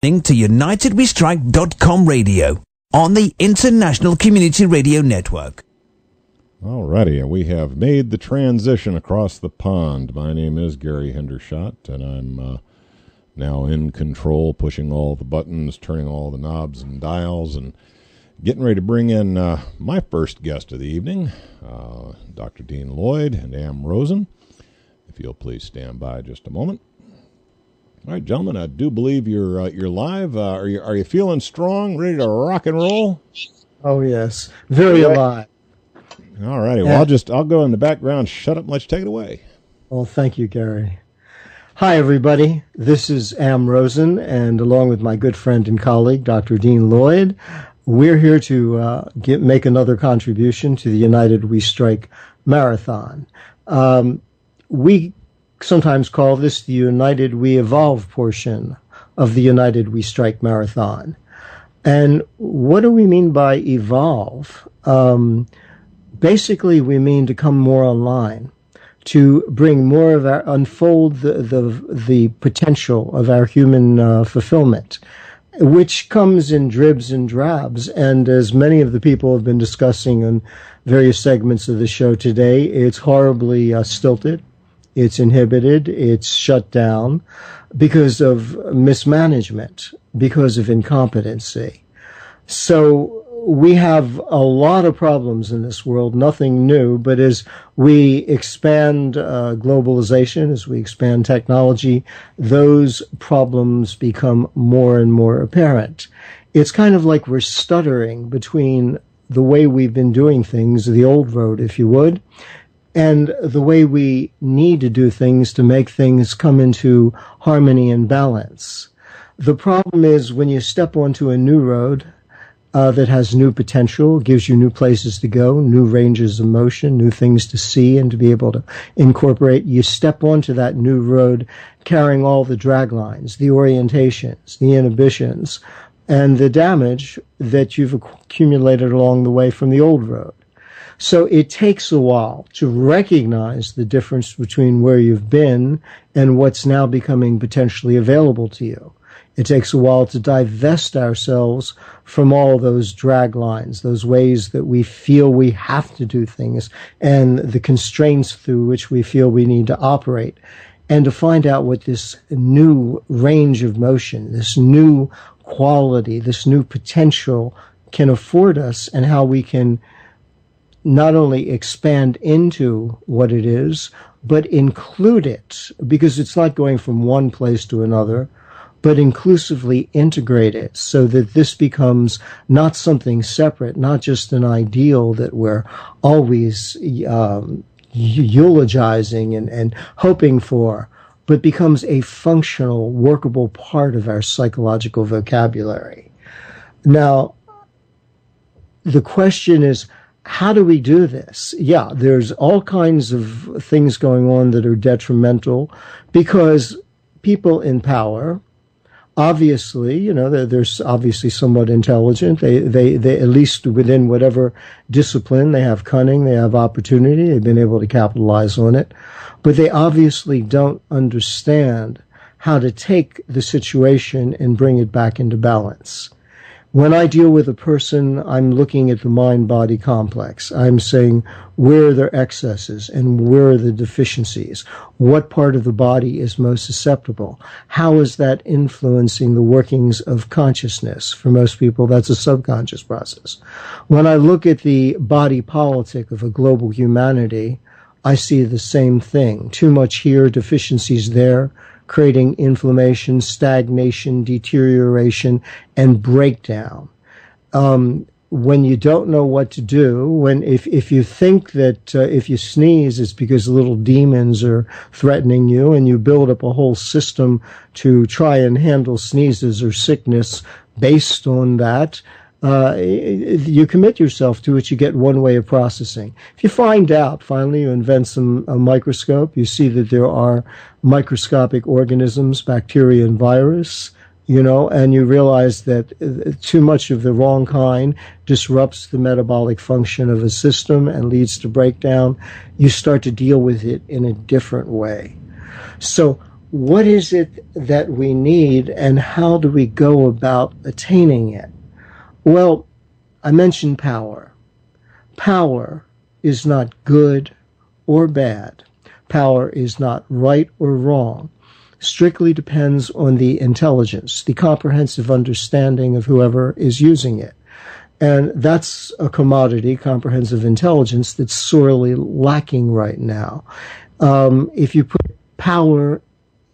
To UnitedWeStrike.com radio on the International Community Radio Network. Alrighty, we have made the transition across the pond. My name is Gary Hendershot, and I'm now in control, pushing all the buttons, turning all the knobs and dials, and getting ready to bring in my first guest of the evening, Dr. Dean Lloyd and Am Rosen. If you'll please stand by just a moment. All right, gentlemen, I do believe you're live. Are you feeling strong, ready to rock and roll? Oh yes, very alive. All righty. Well, I'll go in the background, shut up, and let you take it away. Well, thank you, Gary. Hi, everybody. This is Am Rosen, and along with my good friend and colleague, Dr. Dean Lloyd, we're here to make another contribution to the United We Strike Marathon. We sometimes call this the United We Evolve portion of the United We Strike Marathon. And what do we mean by evolve? Basically, we mean to come more online, to bring more of our, unfold the potential of our human fulfillment, which comes in dribs and drabs. And as many of the people have been discussing on various segments of the show today, it's horribly stilted. It's inhibited, it's shut down because of mismanagement, because of incompetency. So we have a lot of problems in this world, nothing new, but as we expand globalization, as we expand technology, those problems become more and more apparent. It's kind of like we're stuttering between the way we've been doing things, the old road, if you would, and the way we need to do things to make things come into harmony and balance. The problem is when you step onto a new road that has new potential, gives you new places to go, new ranges of motion, new things to see and to be able to incorporate, you step onto that new road carrying all the drag lines, the orientations, the inhibitions, and the damage that you've accumulated along the way from the old road. So it takes a while to recognize the difference between where you've been and what's now becoming potentially available to you. It takes a while to divest ourselves from all those drag lines, those ways that we feel we have to do things and the constraints through which we feel we need to operate, and to find out what this new range of motion, this new quality, this new potential can afford us, and how we can not only expand into what it is, but include it, because it's not going from one place to another, but inclusively integrate it so that this becomes not something separate, not just an ideal that we're always eulogizing and hoping for, but becomes a functional, workable part of our psychological vocabulary. Now, the question is, how do we do this? Yeah, there's all kinds of things going on that are detrimental because people in power, obviously, they're obviously somewhat intelligent. They at least within whatever discipline, they have cunning, they have opportunity, they've been able to capitalize on it. But they obviously don't understand how to take the situation and bring it back into balance. When I deal with a person, I'm looking at the mind-body complex. I'm saying, where are their excesses and where are the deficiencies? What part of the body is most susceptible? How is that influencing the workings of consciousness? For most people, that's a subconscious process. When I look at the body politic of a global humanity, I see the same thing. Too much here, deficiencies there, creating inflammation, stagnation, deterioration, and breakdown. When you don't know what to do, if you think that if you sneeze, it's because little demons are threatening you, and you build up a whole system to try and handle sneezes or sickness based on that, you commit yourself to it, you get one way of processing. If you find out, finally you invent a microscope, you see that there are microscopic organisms, bacteria and virus, and you realize that too much of the wrong kind disrupts the metabolic function of a system and leads to breakdown, you start to deal with it in a different way. So what is it that we need, and how do we go about attaining it? Well, I mentioned power. Power is not good or bad. Power is not right or wrong. Strictly depends on the intelligence, the comprehensive understanding of whoever is using it. And that's a commodity, comprehensive intelligence, that's sorely lacking right now. If you put power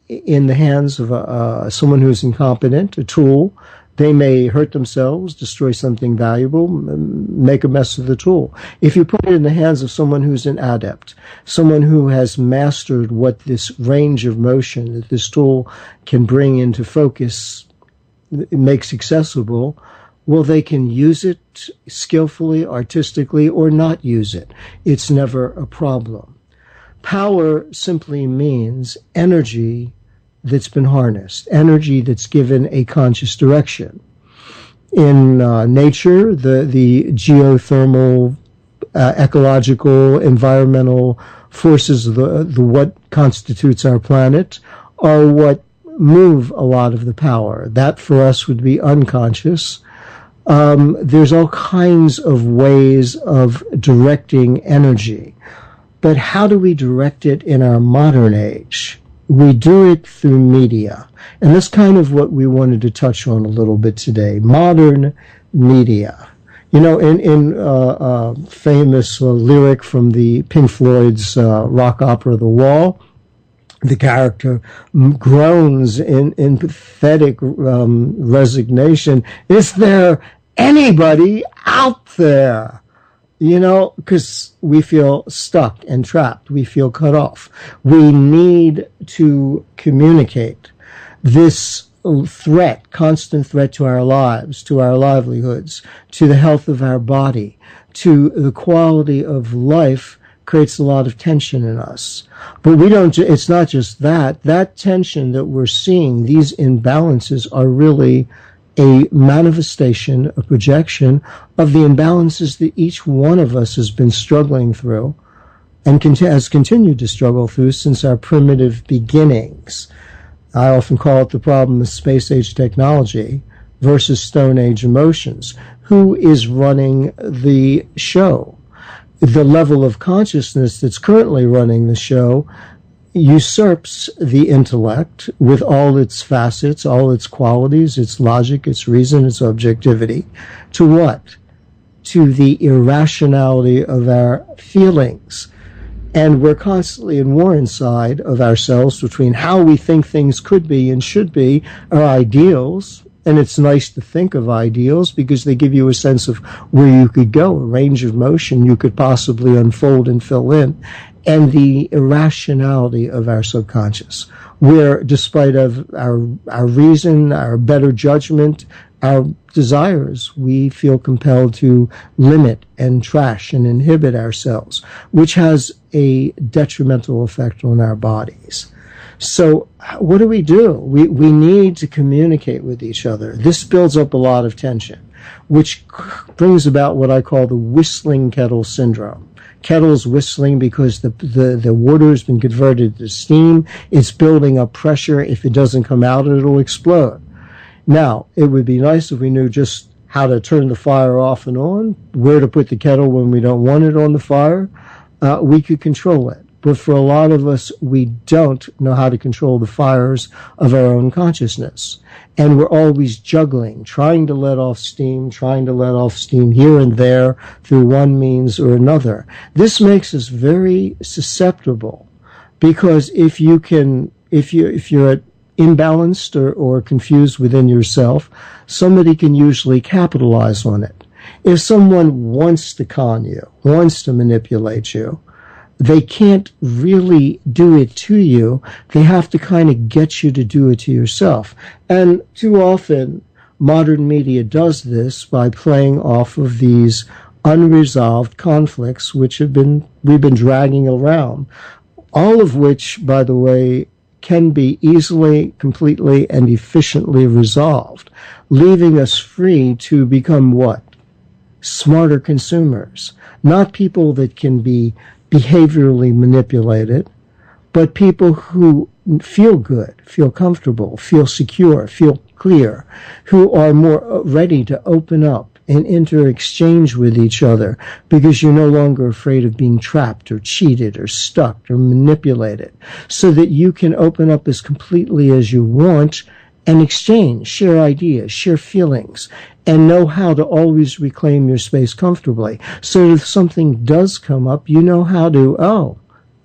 in the hands of someone who's incompetent, a tool, they may hurt themselves, destroy something valuable, make a mess of the tool. If you put it in the hands of someone who's an adept, someone who has mastered what this range of motion that this tool can bring into focus makes accessible, well, they can use it skillfully, artistically, or not use it. It's never a problem. Power simply means energy that's been harnessed, energy that's given a conscious direction. In nature, the geothermal, ecological, environmental forces, the what constitutes our planet, are what move a lot of the power. That for us would be unconscious. There's all kinds of ways of directing energy. But how do we direct it in our modern age? We do it through media. And that's kind of what we wanted to touch on a little bit today. Modern media. You know, in famous lyric from the Pink Floyd's rock opera The Wall, the character groans in pathetic resignation. Is there anybody out there? You know, because we feel stuck and trapped. We feel cut off. We need to communicate this threat, constant threat to our lives, to our livelihoods, to the health of our body, to the quality of life, creates a lot of tension in us. But we don't, it's not just that. That tension that we're seeing, these imbalances are really a manifestation, a projection of the imbalances that each one of us has been struggling through and has continued to struggle through since our primitive beginnings. I often call it the problem of space age technology versus Stone Age emotions. Who is running the show? The level of consciousness that's currently running the show usurps the intellect with all its facets, all its qualities, its logic, its reason, its objectivity. To what? To the irrationality of our feelings. And we're constantly in war inside of ourselves between how we think things could be and should be, our ideals. And it's nice to think of ideals because they give you a sense of where you could go, a range of motion you could possibly unfold and fill in. And the irrationality of our subconscious, where despite of our reason, our better judgment, our desires, we feel compelled to limit and trash and inhibit ourselves, which has a detrimental effect on our bodies. So what do? We need to communicate with each other. This builds up a lot of tension, which brings about what I call the whistling kettle syndrome. Kettle's whistling because the water has been converted to steam. It's building up pressure. If it doesn't come out, it'll explode. Now, it would be nice if we knew just how to turn the fire off and on, where to put the kettle when we don't want it on the fire. We could control it. But for a lot of us, we don't know how to control the fires of our own consciousness. And we're always juggling, trying to let off steam here and there through one means or another. This makes us very susceptible because if you're imbalanced or confused within yourself, somebody can usually capitalize on it. If someone wants to con you, wants to manipulate you, they can't really do it to you. They have to kind of get you to do it to yourself. And too often, modern media does this by playing off of these unresolved conflicts which we've been dragging around. All of which, by the way, can be easily, completely, and efficiently resolved, leaving us free to become what? Smarter consumers. Not people that can be behaviorally manipulated, but people who feel good, feel comfortable, feel secure, feel clear, who are more ready to open up and inter-exchange with each other because you're no longer afraid of being trapped or cheated or stuck or manipulated, so that you can open up as completely as you want and exchange, share ideas, share feelings, and know how to always reclaim your space comfortably. So if something does come up, you know how to,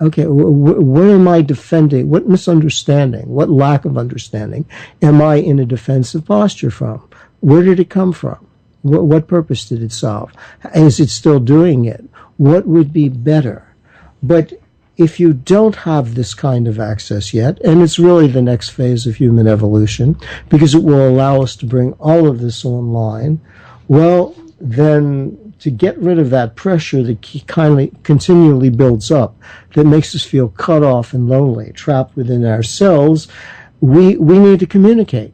okay, where am I defending? What misunderstanding, what lack of understanding am I in a defensive posture from? Where did it come from? What purpose did it solve? Is it still doing it? What would be better? But if you don't have this kind of access yet, and it's really the next phase of human evolution, because it will allow us to bring all of this online, well, then to get rid of that pressure that continually builds up, that makes us feel cut off and lonely, trapped within ourselves, we need to communicate.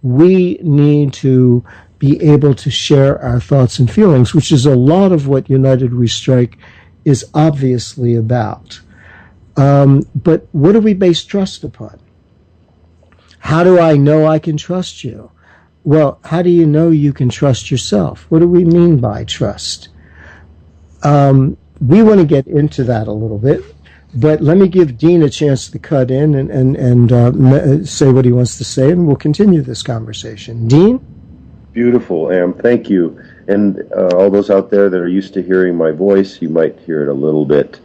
We need to be able to share our thoughts and feelings, which is a lot of what United We Strike is obviously about. But what do we base trust upon? How do I know I can trust you? Well, how do you know you can trust yourself? What do we mean by trust? We want to get into that a little bit, but let me give Dean a chance to cut in and say what he wants to say, and we'll continue this conversation. Dean? Beautiful, Am. Thank you. And all those out there that are used to hearing my voice, you might hear it a little bit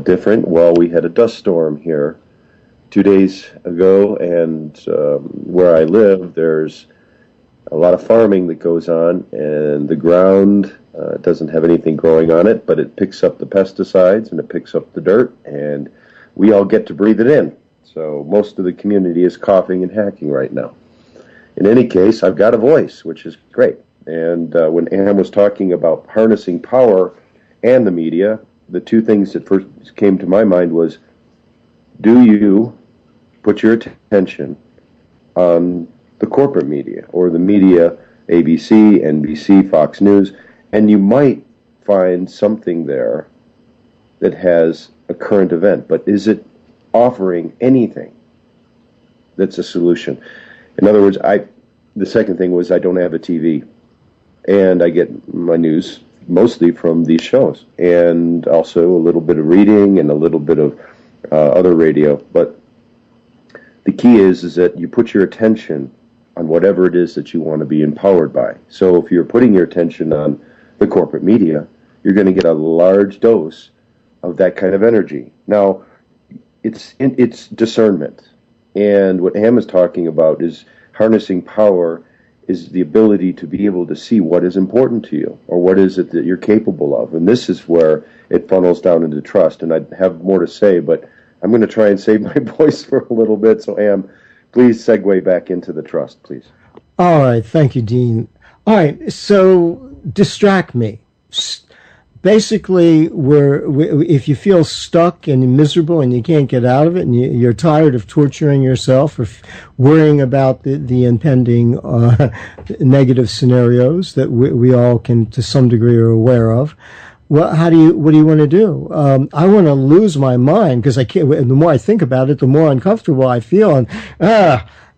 different. Well, we had a dust storm here 2 days ago, and where I live, there's a lot of farming that goes on, and the ground doesn't have anything growing on it, but it picks up the pesticides and it picks up the dirt, and we all get to breathe it in. So most of the community is coughing and hacking right now. In any case, I've got a voice, which is great. And when Ann was talking about harnessing power and the media, the two things that first came to my mind was, do you put your attention on the corporate media or the media, ABC, NBC, Fox News, and you might find something there that has a current event, but is it offering anything that's a solution? In other words, the second thing was I don't have a TV, and I get my news mostly from these shows, and also a little bit of reading and a little bit of other radio. But the key is that you put your attention on whatever it is that you want to be empowered by. So if you're putting your attention on the corporate media, you're going to get a large dose of that kind of energy. Now, it's discernment. And what Ham is talking about is harnessing power is the ability to be able to see what is important to you, or what is it that you're capable of. And this is where it funnels down into trust. And I have more to say, but I'm going to try and save my voice for a little bit. So, Am, please segue back into the trust, please. All right. Thank you, Dean. All right. So distract me. Basically, if you feel stuck and miserable and you can't get out of it, and you're tired of torturing yourself or worrying about the impending negative scenarios that we all can, to some degree, are aware of, well, what do you want to do? I want to lose my mind because I can't. The more I think about it, the more uncomfortable I feel,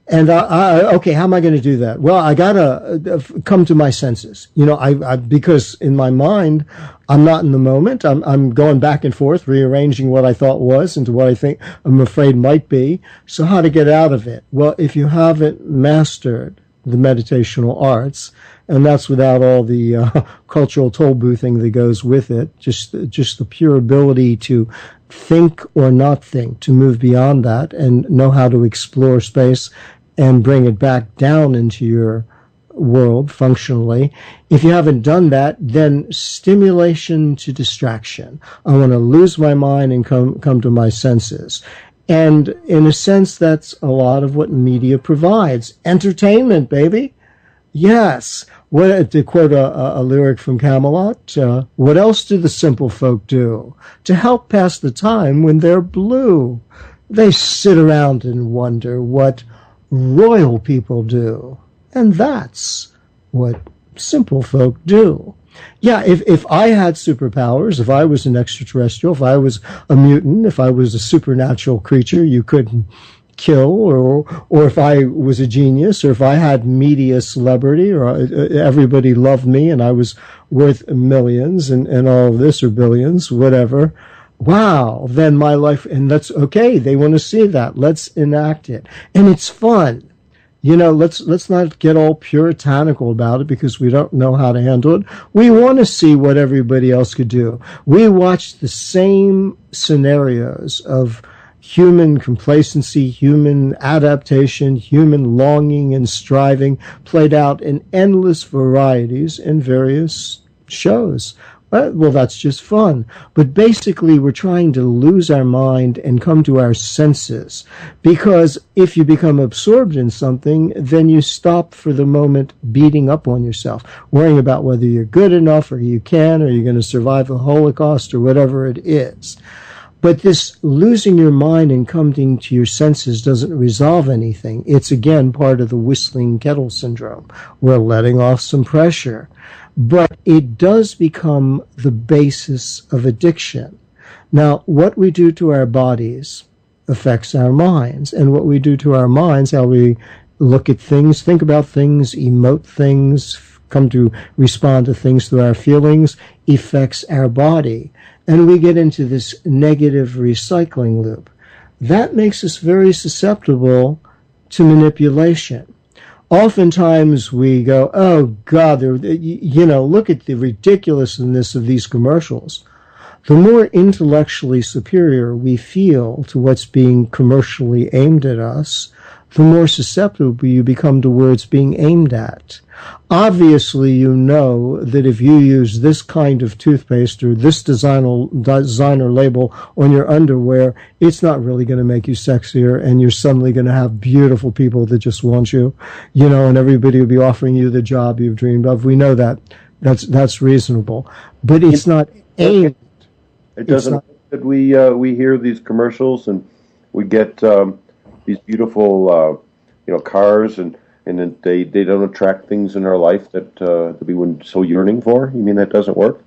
and okay, how am I going to do that? Well, I gotta come to my senses. Because in my mind, I'm not in the moment. I'm going back and forth, rearranging what I thought was into what I think I'm afraid might be. So how to get out of it? Well, if you haven't mastered the meditational arts, and that's without all the cultural toll boothing that goes with it, just the pure ability to think or not think, to move beyond that and know how to explore space and bring it back down into your world functionally. If you haven't done that, then stimulation to distraction. I want to lose my mind and come to my senses. And in a sense, that's a lot of what media provides. Entertainment, baby. Yes. To quote a lyric from Camelot, what else do the simple folk do to help pass the time when they're blue? They sit around and wonder what royal people do. And that's what simple folk do. Yeah, if I had superpowers, if I was an extraterrestrial, if I was a mutant, if I was a supernatural creature you couldn't kill, or if I was a genius, or if I had media celebrity, or everybody loved me and I was worth millions and all of this, or billions, whatever. Wow, then my life, and that's okay. They want to see that. Let's enact it. And it's fun. Let's not get all puritanical about it because we don't know how to handle it. We want to see what everybody else could do. We watch the same scenarios of human complacency, human adaptation, human longing and striving played out in endless varieties in various shows. Well, that's just fun. But basically, we're trying to lose our mind and come to our senses. Because if you become absorbed in something, then you stop for the moment beating up on yourself, worrying about whether you're good enough or you can, or you're going to survive the Holocaust or whatever it is. But this losing your mind and coming to your senses doesn't resolve anything. It's, again, part of the whistling kettle syndrome. We're letting off some pressure. But it does become the basis of addiction. Now, what we do to our bodies affects our minds. And what we do to our minds, how we look at things, think about things, emote things, come to respond to things through our feelings, affects our body. And we get into this negative recycling loop. That makes us very susceptible to manipulation. Oftentimes we go, oh, God, look at the ridiculousness of these commercials. The more intellectually superior we feel to what's being commercially aimed at us, the more susceptible you become to words being aimed at. Obviously, you know that if you use this kind of toothpaste or this designer label on your underwear, it's not really going to make you sexier, and you're suddenly going to have beautiful people that just want you, and everybody will be offering you the job you've dreamed of. We know that. That's reasonable. But it's not aimed. It doesn't that we hear these commercials and we get these beautiful cars and they don't attract things in our life that we were so yearning for? You mean that doesn't work?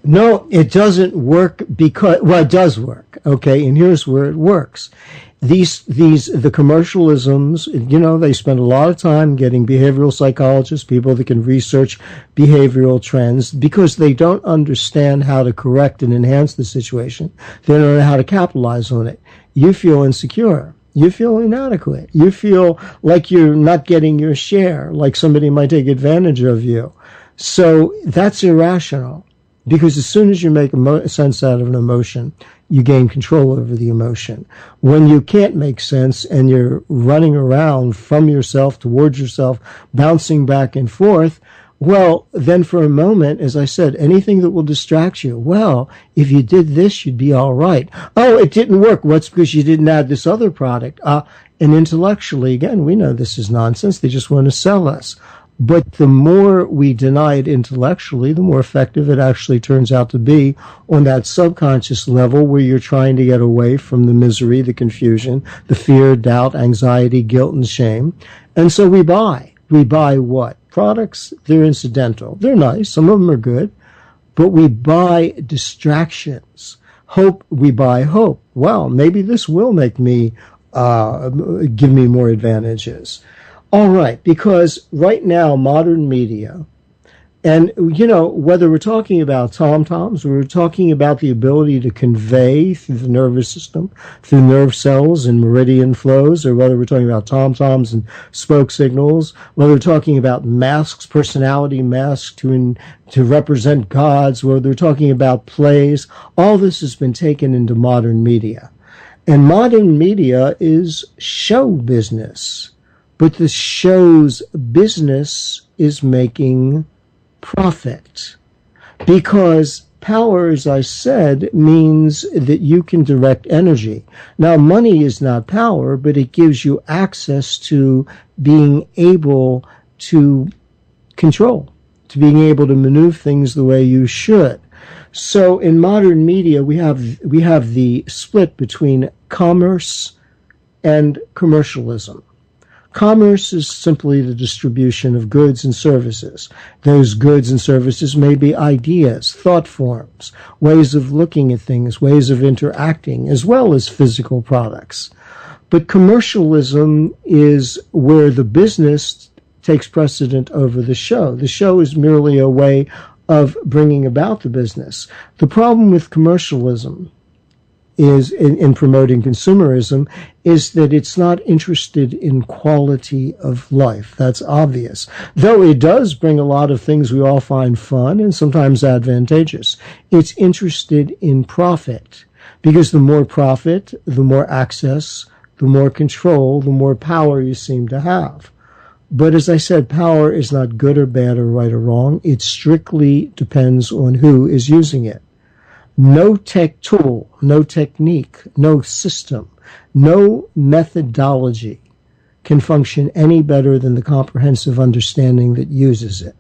No, it doesn't work because, well, it does work, okay, and here's where it works. The commercialisms, they spend a lot of time getting behavioral psychologists, people that can research behavioral trends, because they don't understand how to correct and enhance the situation. They don't know how to capitalize on it. You feel insecure. You feel inadequate. You feel like you're not getting your share, like somebody might take advantage of you. So that's irrational, because as soon as you make sense out of an emotion, you gain control over the emotion. When you can't make sense and you're running around from yourself towards yourself, bouncing back and forth, well, then for a moment, as I said, anything that will distract you, well, if you did this, you'd be all right. Oh, it didn't work. What's because you didn't add this other product? And intellectually, again, we know this is nonsense. They just want to sell us. But the more we deny it intellectually, the more effective it actually turns out to be on that subconscious level where you're trying to get away from the misery, the confusion, the fear, doubt, anxiety, guilt, and shame. And so we buy. We buy what? Products, they're incidental. They're nice. Some of them are good. But we buy distractions. Hope, we buy hope. Well, maybe this will make me, give me more advantages. All right, because right now, modern media, and, whether we're talking about tom-toms, or we're talking about the ability to convey through the nervous system, through nerve cells and meridian flows, or whether we're talking about tom-toms and spoke signals, whether we're talking about masks, personality masks to represent gods, whether we're talking about plays, all this has been taken into modern media. And modern media is show business. But the show's business is making profit, because power, as I said, means that you can direct energy. Now, money is not power, but it gives you access to being able to control, to being able to maneuver things the way you should. So in modern media, we have the split between commerce and commercialism. Commerce is simply the distribution of goods and services. Those goods and services may be ideas, thought forms, ways of looking at things, ways of interacting, as well as physical products. But commercialism is where the business takes precedent over the show. The show is merely a way of bringing about the business. The problem with commercialism is in promoting consumerism is that it's not interested in quality of life. That's obvious. Though it does bring a lot of things we all find fun and sometimes advantageous. It's interested in profit, because the more profit, the more access, the more control, the more power you seem to have. But as I said, power is not good or bad or right or wrong. It strictly depends on who is using it. No tech tool, no technique, no system, no methodology can function any better than the comprehensive understanding that uses it.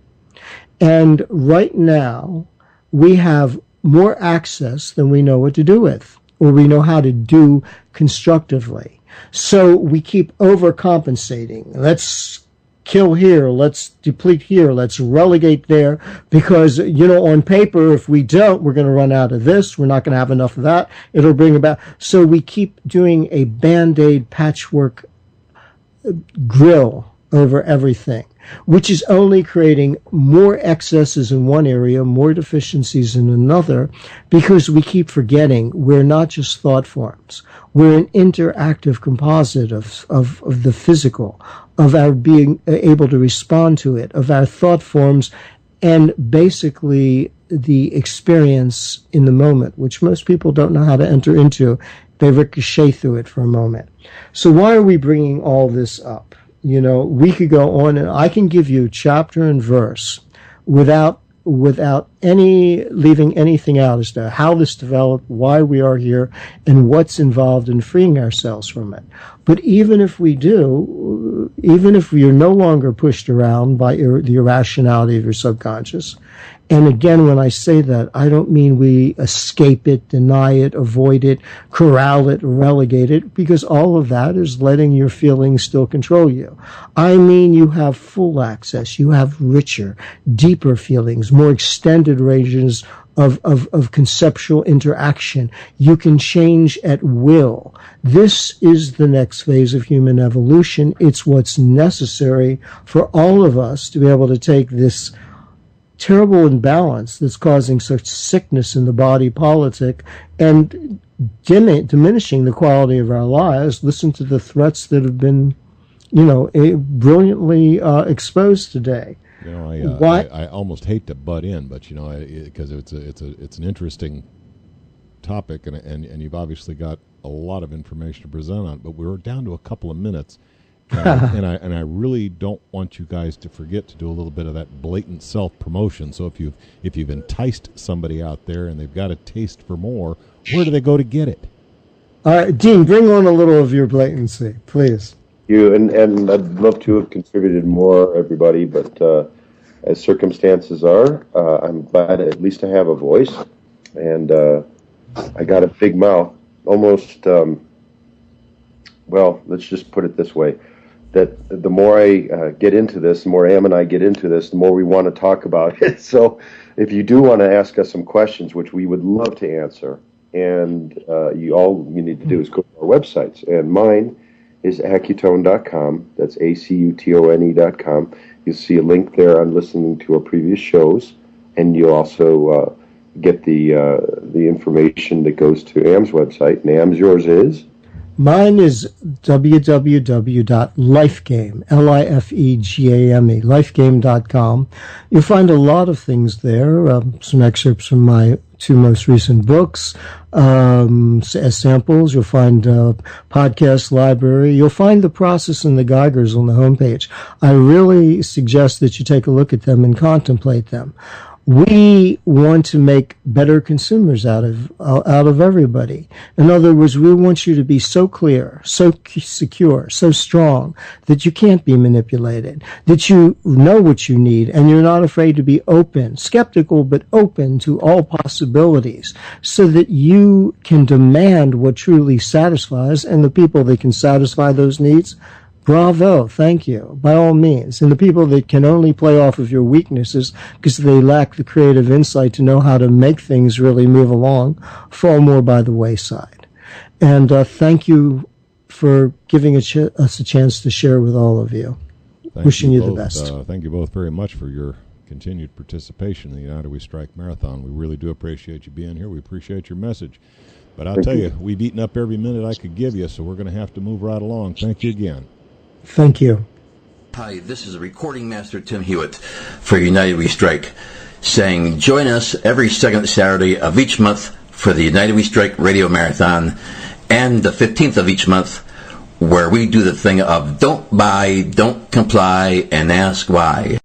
And right now, we have more access than we know what to do with, or we know how to do constructively. So we keep overcompensating. Let's kill here, let's deplete here, let's relegate there, because, on paper, if we don't, we're going to run out of this, we're not going to have enough of that, it'll bring about. So we keep doing a Band-Aid patchwork grill over everything, which is only creating more excesses in one area, more deficiencies in another, because we keep forgetting we're not just thought forms. We're an interactive composite of the physical, of our being able to respond to it, of our thought forms, and basically the experience in the moment, which most people don't know how to enter into. They ricochet through it for a moment. So why are we bringing all this up? We could go on, and I can give you chapter and verse without leaving anything out as to how this developed, why we are here, and what's involved in freeing ourselves from it. But even if we do, even if you're no longer pushed around by the irrationality of your subconscious, and again, when I say that, I don't mean we escape it, deny it, avoid it, corral it, relegate it, because all of that is letting your feelings still control you. I mean you have full access, you have richer, deeper feelings, more extended ranges of conceptual interaction. You can change at will. This is the next phase of human evolution. It's what's necessary for all of us to be able to take this terrible imbalance that's causing such sickness in the body politic and diminishing the quality of our lives. Listen to the threats that have been, brilliantly exposed today. I almost hate to butt in, but because it's an interesting topic, and you've obviously got a lot of information to present on it. But we're down to a couple of minutes. And I really don't want you guys to forget to do a little bit of that blatant self-promotion. So if you've enticed somebody out there and they've got a taste for more, where do they go to get it? Dean, bring on a little of your blatancy, please. And I'd love to have contributed more, everybody, but as circumstances are, I'm glad at least to have a voice, and I got a big mouth, almost. Well, let's just put it this way. That the more I get into this, the more Am and I get into this, the more we want to talk about it. So if you do want to ask us some questions, which we would love to answer, and all you need to do is go to our websites. And mine is Accutone.com. That's ACUTONE.com. You'll see a link there on listening to our previous shows, and you'll also get the information that goes to Am's website. And Am's, yours is? Mine is www.lifegame, Lifegame, lifegame.com. You'll find a lot of things there, some excerpts from my two most recent books, as samples. You'll find a podcast library. You'll find the process and the Geigers on the homepage. I really suggest that you take a look at them and contemplate them. We want to make better consumers out of everybody. In other words, we want you to be so clear, so secure, so strong that you can't be manipulated, that you know what you need, and you're not afraid to be open, skeptical, but open to all possibilities, so that you can demand what truly satisfies, and the people that can satisfy those needs, Bravo, thank you, by all means. And the people that can only play off of your weaknesses because they lack the creative insight to know how to make things really move along fall more by the wayside. And thank you for giving us a chance to share with all of you. Wishing you the best. Thank you both very much for your continued participation in the United We Strike Marathon. We really do appreciate you being here. We appreciate your message. But I'll tell you, we've eaten up every minute I could give you, so we're going to have to move right along. Thank you again. Thank you. Hi, this is Recording Master Tim Hewitt for United We Strike, saying join us every second Saturday of each month for the United We Strike Radio Marathon and the 15th of each month where we do the thing of don't buy, don't comply, and ask why.